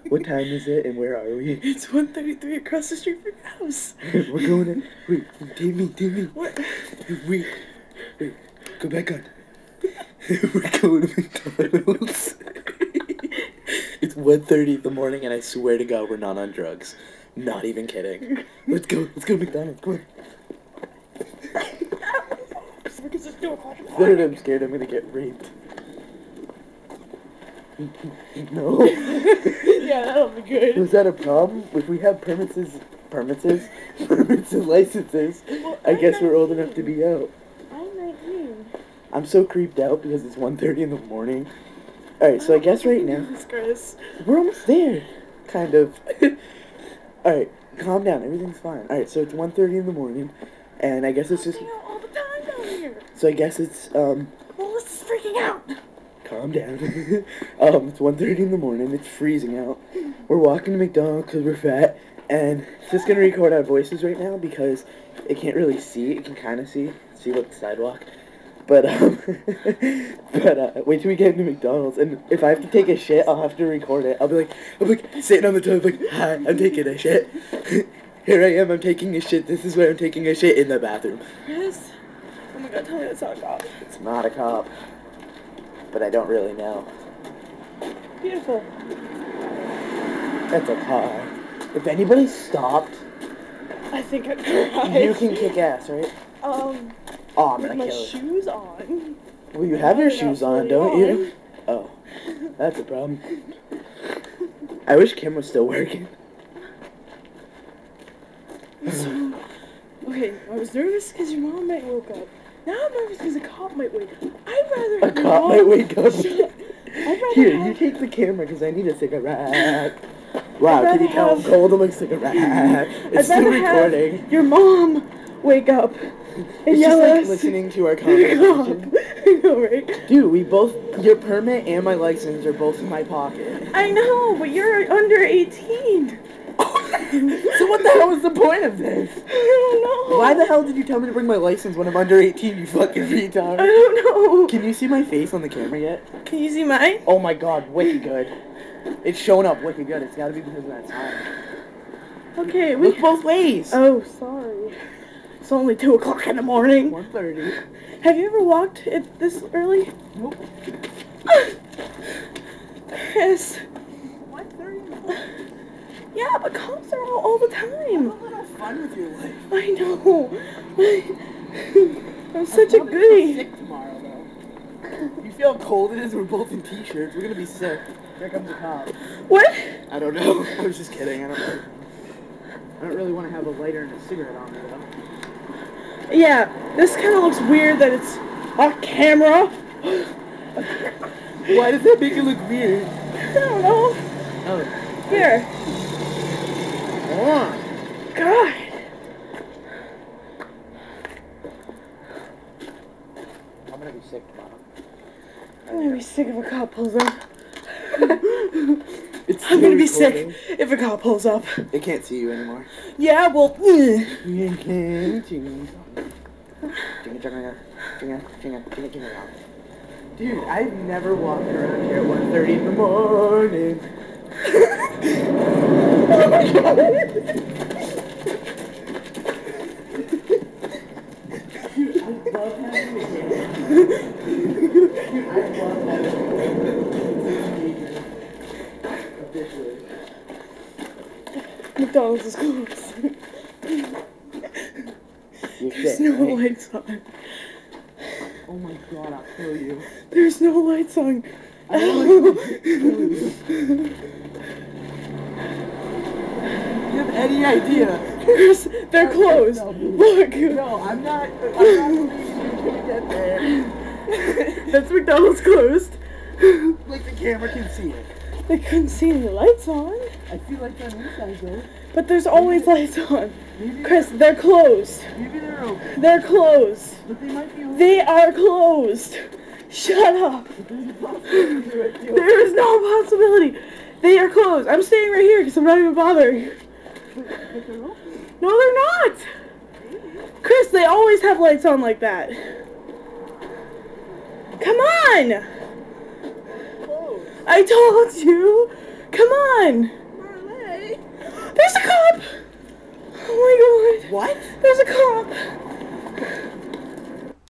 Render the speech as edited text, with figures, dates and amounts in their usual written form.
What time is it and where are we? It's 1:33 across the street from your house. We're going to... Wait, Timmy. What? Wait, go back on. We're going to McDonald's. It's 1:30 in the morning and I swear to God we're not on drugs. Not even kidding. Let's go to McDonald's, come on. Because it's 2 o'clock. Dude, I'm scared I'm gonna get raped. No. Yeah, that'll be good. Was that a problem? If we have permits and licenses, Well, I guess we're old 19. enough to be out. I'm 19. I'm so creeped out because it's 1:30 in the morning. Alright, so I guess right now, Chris. we're almost there. Kind of. Alright, calm down, everything's fine. Alright, so it's 1:30 in the morning, and I guess it's just... Freaking out all the time down here. So I guess it's, Melissa's freaking out. calm down. It's 1:30 in the morning, it's freezing out. We're walking to McDonald's because we're fat, and it's just gonna record our voices right now because it can't really see, it can kind of see what the sidewalk. But, wait till we get into McDonald's, and if I have to take a shit, I'll have to record it. I'll be like sitting on the toilet, like, hi, I'm taking a shit. Here I am, I'm taking a shit. This is where I'm taking a shit, in the bathroom. Yes. Oh my God, tell me that's not a cop. It's not a cop, but I don't really know. Beautiful. That's a car. If anybody stopped, I think I'd cry. you can kick ass, right? Oh, I'm With gonna my kill it. shoes on. Well, you have your They're not shoes on, fully don't you? on. Oh, that's a problem. I wish Kim was still working. So, okay, I was nervous because your mom might wake up. Now I'm nervous because a cop might wake up. I'd rather A cop might wake up. Shut up. I'd rather Here, have, you take the camera because I need a cigarette. Wow, I'd can you rather tell I'm have- cold? I'm like, cigarette. It's I'd still rather have recording. your mom wake up and It's yell just at like us. listening to our Cop. conversation. I know, right? Dude, your permit and my license are both in my pocket. I know, but you're under 18. So what the hell was the point of this? I don't know. Why the hell did you tell me to bring my license when I'm under 18, you fucking I retard? don't know. Can you see my face on the camera yet? Can you see mine? Oh my god, wicked good. It's showing up wicked good. It's gotta be because of that sign. Okay, we. Look both ways. Oh, sorry. It's only 2 o'clock in the morning. 1:30. Have you ever walked it this early? Nope. Chris. 1:30. Yeah, but cops are out all the time. Have a little fun with your life. I know. I'm such a I'm probably goodie. sick tomorrow though. You feel how cold it is? We're both in t-shirts. We're gonna be sick. Here comes a cop. What? I don't know. I was just kidding. I don't know. I don't really want to have a lighter and a cigarette on me though. Yeah, this kind of looks weird that it's off camera. Why does that make it look weird? I don't know. Oh. Here. Hold on. God. I'm gonna be sick tomorrow. I'm gonna be sick if a cop pulls up. It's I'm gonna be still recording. sick if a cop pulls up. They can't see you anymore. Yeah, well. Dude, I've never walked around here at 1:30 in the morning. Oh my God. Dude, I love having a camera. Dude, I love having a camera. Officially. McDonald's is closed. You're There's sick, no right? lights on. Oh my god, I'll kill you. There's no lights on. I don't like to kill you. Do you have any idea? They're closed. Look. No, I'm not gonna get there. That's McDonald's closed. Like the camera can see it. They couldn't see any lights on. I feel like on inside though. But there's always lights on. Maybe Chris, they're closed. maybe they're open. They're closed. But they might be open. They are closed. Shut up. There's a possibility they might be open. There is no possibility. They are closed. I'm staying right here because I'm not even bothering. But they're open. No, they're not. Chris, they always have lights on like that. Come on. Closed. I told you. Come on. on? Marley. There's a cop! Oh my god. What?